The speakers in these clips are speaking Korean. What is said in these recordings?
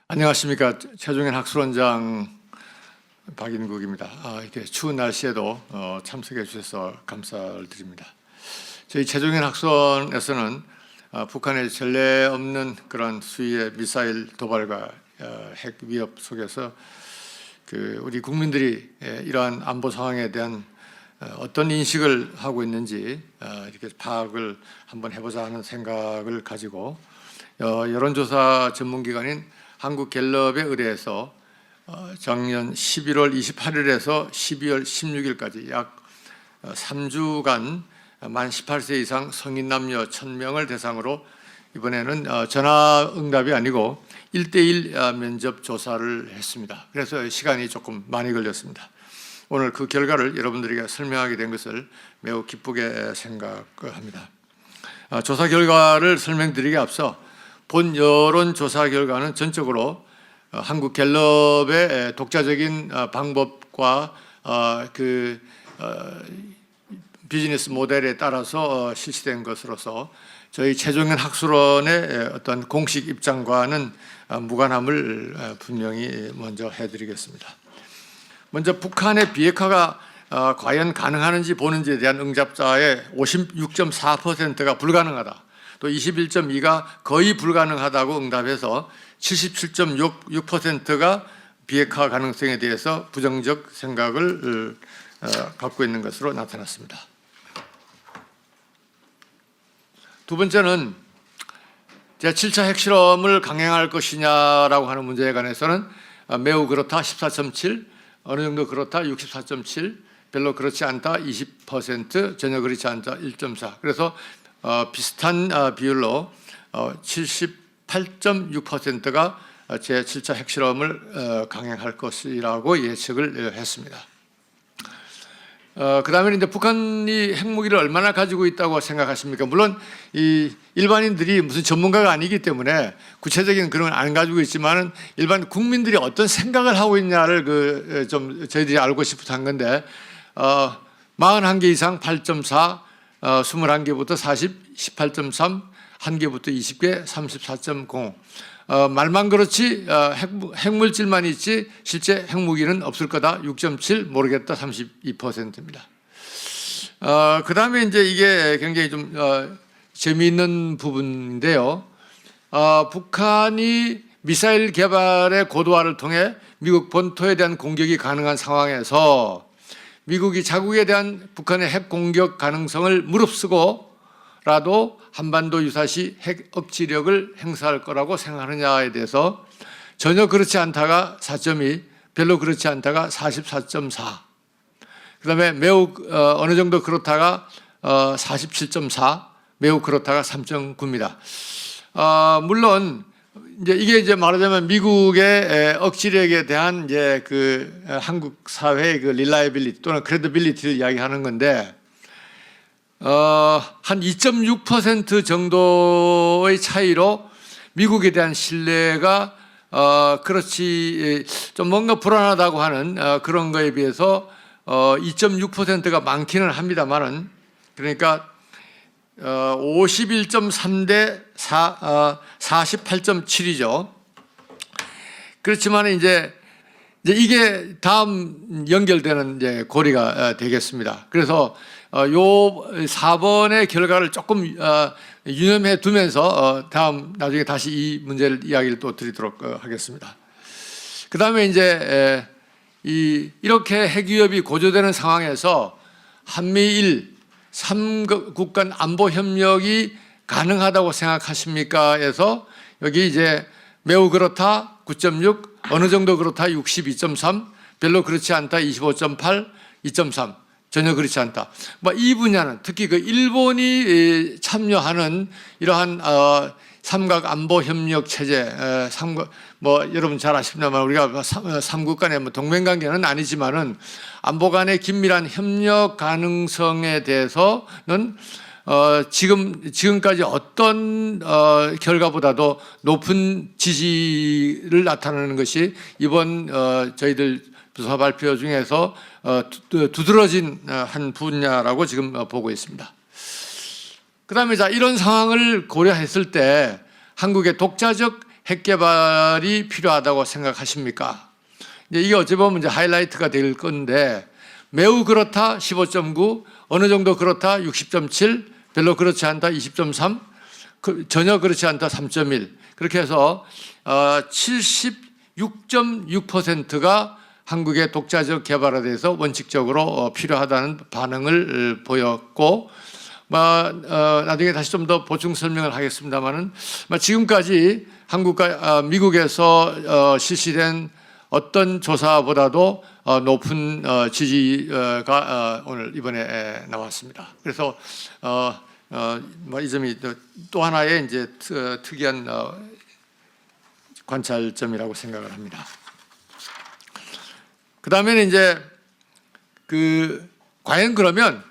안녕하십니까. 최종현 학술원장 박인국입니다. 이렇게 추운 날씨에도 참석해 주셔서 감사를 드립니다. 저희 최종현 학술원에서는 북한의 전례 없는 그런 수위의 미사일 도발과 핵 위협 속에서 우리 국민들이 이러한 안보 상황에 대한 어떤 인식을 하고 있는지 이렇게 파악을 한번 해보자 하는 생각을 가지고 여론조사 전문기관인 한국갤럽에 의뢰해서 작년 11월 28일에서 12월 16일까지 약 3주간 만 18세 이상 성인 남녀 1000명을 대상으로 이번에는 전화 응답이 아니고 1대1 면접 조사를 했습니다. 그래서 시간이 조금 많이 걸렸습니다. 오늘 그 결과를 여러분들에게 설명하게 된 것을 매우 기쁘게 생각합니다. 조사 결과를 설명드리기 앞서 본 여론조사 결과는 전적으로 한국갤럽의 독자적인 방법과 비즈니스 모델에 따라서 실시된 것으로서 저희 최종현 학술원의 어떤 공식 입장과는 무관함을 분명히 먼저 해드리겠습니다. 먼저 북한의 비핵화가 과연 가능한지 보는지에 대한 응답자의 56.4%가 불가능하다. 또 21.2가 거의 불가능하다고 응답해서 77.6%가 비핵화 가능성에 대해서 부정적 생각을 갖고 있는 것으로 나타났습니다. 두 번째는 제7차 핵실험을 강행할 것이냐라고 하는 문제에 관해서는 매우 그렇다 14.7, 어느 정도 그렇다 64.7, 별로 그렇지 않다 20%, 전혀 그렇지 않다 1.4. 그래서 비슷한 비율로 78.6%가 제7차 핵실험을 강행할 것이라고 예측을 했습니다. 그 다음에 이제 북한이 핵무기를 얼마나 가지고 있다고 생각하십니까? 물론 이 일반인들이 무슨 전문가가 아니기 때문에 구체적인 그런 걸 안 가지고 있지만은 일반 국민들이 어떤 생각을 하고 있냐를 좀 저희들이 알고 싶어서 한 건데 41개 이상 8.4, 21개부터 40, 18.3, 1개부터 20개, 34.0. 말만 그렇지 핵물질만 있지 실제 핵무기는 없을 거다. 6.7, 모르겠다. 32%입니다. 그 다음에 이제 이게 굉장히 좀 재미있는 부분인데요. 북한이 미사일 개발의 고도화를 통해 미국 본토에 대한 공격이 가능한 상황에서 미국이 자국에 대한 북한의 핵 공격 가능성을 무릅쓰고라도 한반도 유사시 핵 억지력을 행사할 거라고 생각하느냐에 대해서 전혀 그렇지 않다가 4.2, 별로 그렇지 않다가 44.4, 그 다음에 매우 어느 정도 그렇다가 47.4, 매우 그렇다가 3.9입니다. 물론 이게 말하자면 미국의 억지력에 대한 이제 한국 사회의 reliability 또는 credibility를 이야기하는 건데, 한 2.6% 정도의 차이로 미국에 대한 신뢰가 그렇지 좀 뭔가 불안하다고 하는 그런 거에 비해서 2.6%가 많기는 합니다만은, 그러니까 51.3 대 48.7이죠. 그렇지만 이제 이게 다음 연결되는 이제 고리가 되겠습니다. 그래서 요 4번의 결과를 조금 유념해 두면서 나중에 다시 이 문제를 이야기를 또 드리도록 하겠습니다. 그 다음에 이제 이렇게 핵위협이 고조되는 상황에서 한미일 3국 간 안보 협력이 가능하다고 생각하십니까? 해서 여기 이제 매우 그렇다 9.6, 어느 정도 그렇다 62.3, 별로 그렇지 않다 25.8, 2.3, 전혀 그렇지 않다. 이 분야는 특히 일본이 참여하는 이러한 삼각 안보 협력 체제, 여러분 잘 아십니다만 우리가 삼국 간의 동맹 관계는 아니지만은 안보 간의 긴밀한 협력 가능성에 대해서는 지금까지 어떤 결과보다도 높은 지지를 나타내는 것이 이번 저희들 조사 발표 중에서 두드러진 한 분야라고 지금 보고 있습니다. 그 다음에 이런 상황을 고려했을 때 한국의 독자적 핵 개발이 필요하다고 생각하십니까? 이게 어찌 보면 이제 하이라이트가 될 건데, 매우 그렇다 15.9, 어느 정도 그렇다 60.7, 별로 그렇지 않다 20.3, 전혀 그렇지 않다 3.1. 그렇게 해서 76.6%가 한국의 독자적 개발에 대해서 원칙적으로 필요하다는 반응을 보였고, 나중에 다시 좀 더 보충 설명을 하겠습니다만은, 지금까지 한국과 미국에서 실시된 어떤 조사보다도 높은 지지가 오늘 이번에 나왔습니다. 그래서 이 점이 또 하나의 이제 특이한 관찰점이라고 생각을 합니다. 그 다음에는 이제 과연 그러면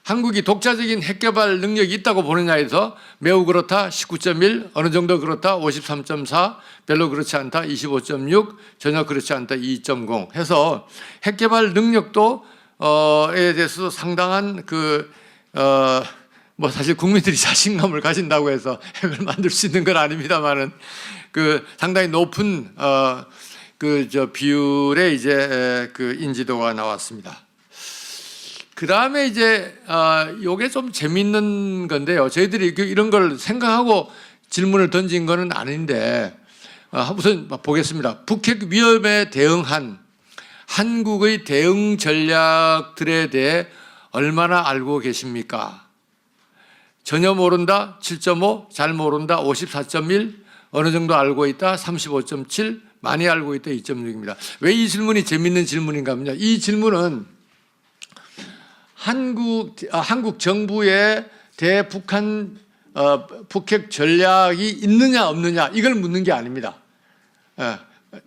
한국이 독자적인 핵 개발 능력이 있다고 보느냐에서 매우 그렇다 19.1, 어느 정도 그렇다 53.4, 별로 그렇지 않다 25.6, 전혀 그렇지 않다 2.0 해서 핵 개발 능력도 에 대해서도 상당한 사실 국민들이 자신감을 가진다고 해서 핵을 만들 수 있는 건 아닙니다만은 상당히 높은 비율의 이제 인지도가 나왔습니다. 그 다음에 이제 요게 좀 재밌는 건데요. 저희들이 이런 걸 생각하고 질문을 던진 거는 아닌데, 우선 보겠습니다. 북핵 위험에 대응한 한국의 대응 전략들에 대해 얼마나 알고 계십니까? 전혀 모른다 7.5, 잘 모른다 54.1, 어느 정도 알고 있다 35.7, 많이 알고 있다 2.6입니다. 왜 이 질문이 재밌는 질문인가 하면요. 이 질문은 한국 정부의 대북한 북핵 전략이 있느냐 없느냐 이걸 묻는 게 아닙니다.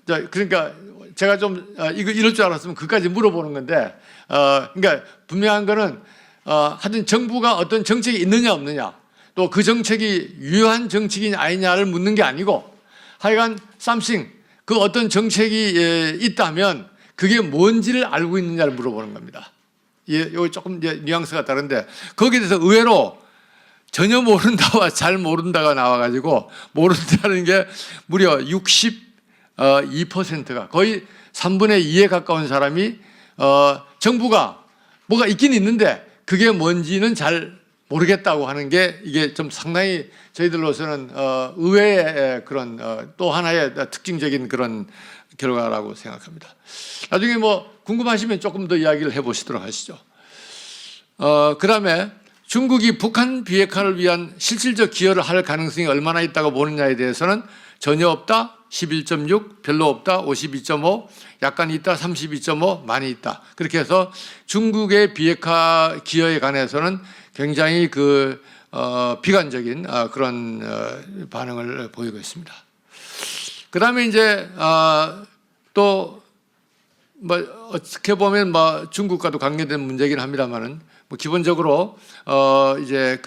그러니까 제가 좀 이럴 줄 알았으면 그까지 물어보는 건데, 그러니까 분명한 거는 하여튼 정부가 어떤 정책이 있느냐 없느냐, 또 그 정책이 유효한 정책이냐 아니냐를 묻는 게 아니고, 하여간 something 그 어떤 정책이 있다면 그게 뭔지를 알고 있느냐를 물어보는 겁니다. 여기 조금 이제 뉘앙스가 다른데, 거기에 대해서 의외로 전혀 모른다와 잘 모른다가 나와가지고, 모른다는 게 무려 62%가 거의 3분의 2에 가까운 사람이 정부가 뭐가 있긴 있는데 그게 뭔지는 잘 모르겠다고 하는 게, 이게 좀 상당히 저희들로서는 의외의 그런 또 하나의 특징적인 그런 결과라고 생각합니다. 나중에 궁금하시면 조금 더 이야기를 해보시도록 하시죠. 그 다음에 중국이 북한 비핵화를 위한 실질적 기여를 할 가능성이 얼마나 있다고 보느냐에 대해서는 전혀 없다 11.6, 별로 없다 52.5, 약간 있다 32.5, 많이 있다. 그렇게 해서 중국의 비핵화 기여에 관해서는 굉장히 비관적인 그런 반응을 보이고 있습니다. 그 다음에 이제 또 어떻게 보면 중국과도 관계된 문제이긴 합니다만은, 기본적으로 이제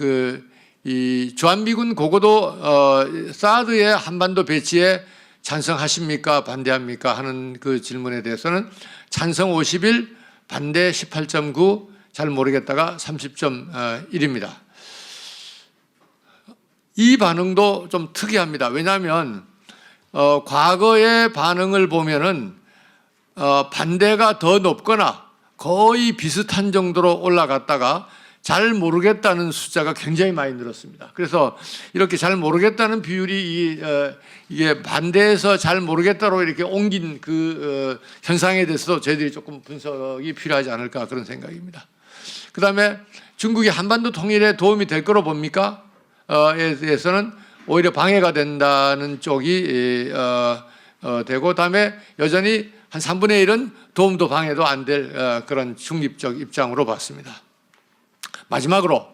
이 주한미군 고고도 사드의 한반도 배치에 찬성하십니까 반대합니까 하는 그 질문에 대해서는 찬성 51, 반대 18.9, 잘 모르겠다가 30.1입니다. 이 반응도 좀 특이합니다. 왜냐하면 과거의 반응을 보면은 반대가 더 높거나 거의 비슷한 정도로 올라갔다가 잘 모르겠다는 숫자가 굉장히 많이 늘었습니다. 그래서 이렇게 잘 모르겠다는 비율이 이게 반대에서 잘 모르겠다로 이렇게 옮긴 현상에 대해서도 저희들이 조금 분석이 필요하지 않을까 그런 생각입니다. 그 다음에 중국이 한반도 통일에 도움이 될 거로 봅니까? 에 대해서는 오히려 방해가 된다는 쪽이 되고, 다음에 여전히 한 3분의 1은 도움도 방해도 안 될 그런 중립적 입장으로 봤습니다. 마지막으로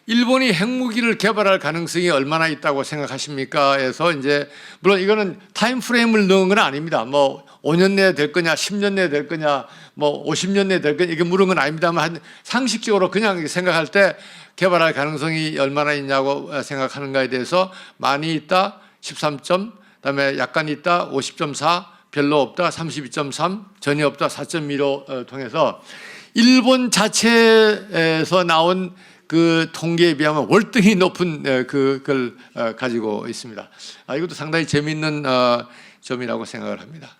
일본이 핵무기를 개발할 가능성이 얼마나 있다고 생각하십니까? 해서 이제 물론 이거는 타임 프레임을 넣은 건 아닙니다. 5년 내에 될 거냐, 10년 내에 될 거냐, 50년 내에 될 거냐 이게 물은 건 아닙니다만, 상식적으로 그냥 생각할 때 개발할 가능성이 얼마나 있냐고 생각하는가에 대해서 많이 있다 13점, 그다음에 약간 있다 50.4, 별로 없다 32.3, 전혀 없다 4.15 통해서 일본 자체에서 나온 그 통계에 비하면 월등히 높은 그걸 가지고 있습니다. 이것도 상당히 재미있는 점이라고 생각을 합니다.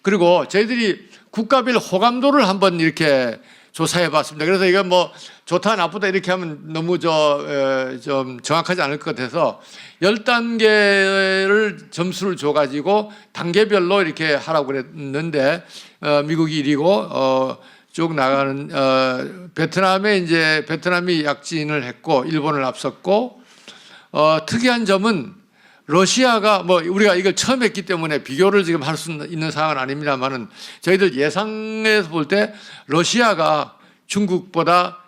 그리고 저희들이 국가별 호감도를 한번 이렇게 조사해 봤습니다. 그래서 이거 뭐 좋다 나쁘다 이렇게 하면 너무 좀 정확하지 않을 것 같아서 10단계를 점수를 줘가지고 단계별로 이렇게 하라고 그랬는데 미국이 1위고 쭉 나가는 베트남이 약진을 했고 일본을 앞섰고 특이한 점은 러시아가 뭐 우리가 이걸 처음 했기 때문에 비교를 지금 할 수 있는 상황은 아닙니다만은 저희들 예상에서 볼 때 러시아가 중국보다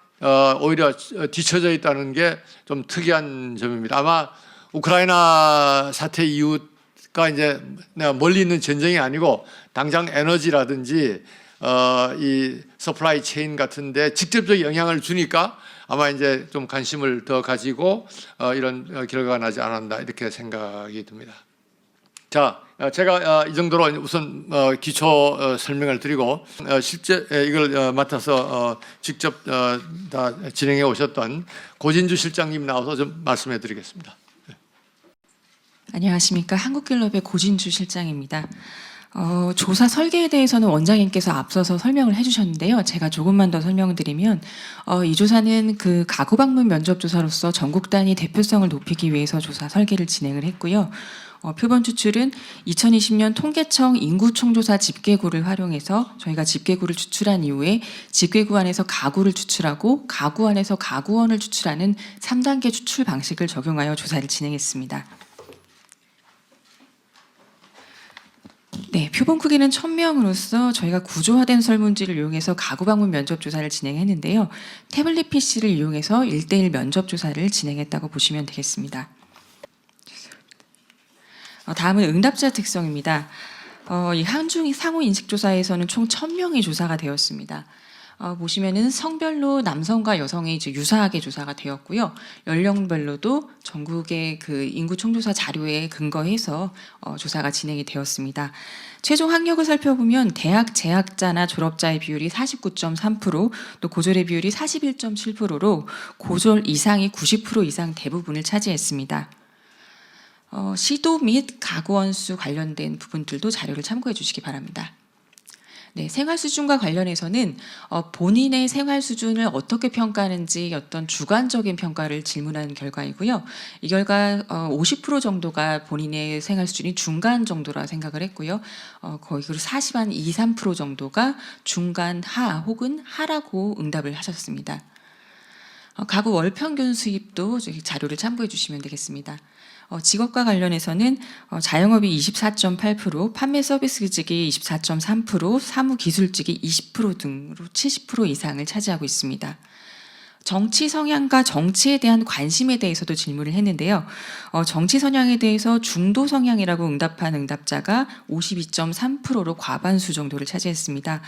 오히려 뒤처져 있다는 게 좀 특이한 점입니다. 아마 우크라이나 사태 이유가 이제 내가 멀리 있는 전쟁이 아니고 당장 에너지라든지 이 서플라이 체인 같은데 직접적 영향을 주니까 아마 이제 좀 관심을 더 가지고 이런 결과가 나지 않았나 이렇게 생각이 듭니다. 자, 제가 이 정도로 우선 기초 설명을 드리고 실제 이걸 맡아서 직접 다 진행해 오셨던 고진주 실장님 나와서 좀 말씀해 드리겠습니다. 안녕하십니까. 한국갤럽의 고진주 실장입니다. 조사 설계에 대해서는 원장님께서 앞서서 설명을 해주셨는데요. 제가 조금만 더 설명을 드리면 이 조사는 그 가구 방문 면접 조사로서 전국 단위 대표성을 높이기 위해서 조사 설계를 진행을 했고요. 표본 추출은 2020년 통계청 인구 총조사 집계구를 활용해서 저희가 집계구를 추출한 이후에 집계구 안에서 가구를 추출하고 가구 안에서 가구원을 추출하는 3단계 추출 방식을 적용하여 조사를 진행했습니다. 네, 표본 크기는 1000명으로서 저희가 구조화된 설문지를 이용해서 가구 방문 면접 조사를 진행했는데요. 태블릿 PC를 이용해서 1:1 면접 조사를 진행했다고 보시면 되겠습니다. 다음은 응답자 특성입니다. 이 한중 상호 인식 조사에서는 총 1000명이 조사가 되었습니다. 보시면은 성별로 남성과 여성이 이제 유사하게 조사가 되었고요. 연령별로도 전국의 그 인구 총조사 자료에 근거해서 조사가 진행이 되었습니다. 최종 학력을 살펴보면 대학 재학자나 졸업자의 비율이 49.3%, 또 고졸의 비율이 41.7%로 고졸 이상이 90% 이상 대부분을 차지했습니다. 시도 및 가구원 수 관련된 부분들도 자료를 참고해 주시기 바랍니다. 네, 생활 수준과 관련해서는 본인의 생활 수준을 어떻게 평가하는지 어떤 주관적인 평가를 질문한 결과이고요. 이 결과 50% 정도가 본인의 생활 수준이 중간 정도라 생각을 했고요. 거의 40한 2, 3% 정도가 중간 하 혹은 하라고 응답을 하셨습니다. 가구 월 평균 수입도 자료를 참고해 주시면 되겠습니다. 직업과 관련해서는 자영업이 24.8%, 판매 서비스직이 24.3%, 사무기술직이 20% 등으로 70% 이상을 차지하고 있습니다. 정치 성향과 정치에 대한 관심에 대해서도 질문을 했는데요. 정치 성향에 대해서 중도 성향이라고 응답한 응답자가 52.3%로 과반수 정도를 차지했습니다.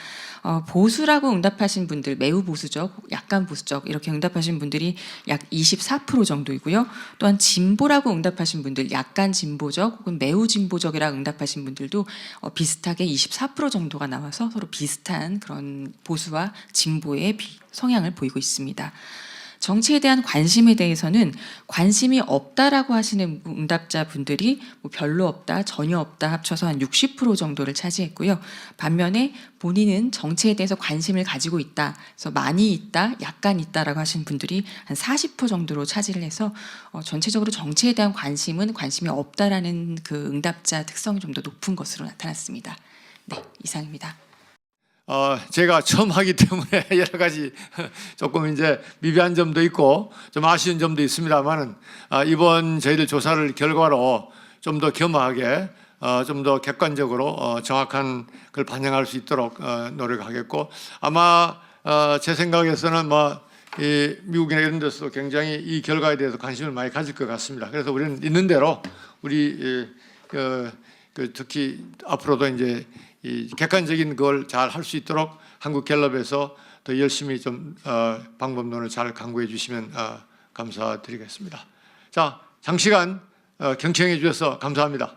보수라고 응답하신 분들, 매우 보수적, 약간 보수적 이렇게 응답하신 분들이 약 24% 정도이고요. 또한 진보라고 응답하신 분들, 약간 진보적 혹은 매우 진보적이라고 응답하신 분들도 비슷하게 24% 정도가 나와서 서로 비슷한 그런 보수와 진보의 성향을 보이고 있습니다. 정치에 대한 관심에 대해서는 관심이 없다라고 하시는 응답자 분들이 별로 없다, 전혀 없다 합쳐서 한 60% 정도를 차지했고요. 반면에 본인은 정치에 대해서 관심을 가지고 있다, 그래서 많이 있다, 약간 있다라고 하신 분들이 한 40% 정도로 차지를 해서 전체적으로 정치에 대한 관심은 관심이 없다라는 그 응답자 특성이 좀 더 높은 것으로 나타났습니다. 네, 이상입니다. 제가 처음 하기 때문에 여러 가지 조금 이제 미비한 점도 있고 좀 아쉬운 점도 있습니다만은 이번 저희들 조사를 결과로 좀 더 겸허하게 좀 더 객관적으로 정확한 걸 반영할 수 있도록 노력하겠고 아마 제 생각에서는 이 미국이나 이런 데서 굉장히 이 결과에 대해서 관심을 많이 가질 것 같습니다. 그래서 우리는 있는 대로 우리 특히 앞으로도 이제 이 객관적인 걸 잘 할 수 있도록 한국갤럽에서 더 열심히 좀 방법론을 잘 강구해 주시면 감사드리겠습니다. 자, 장시간 경청해 주셔서 감사합니다.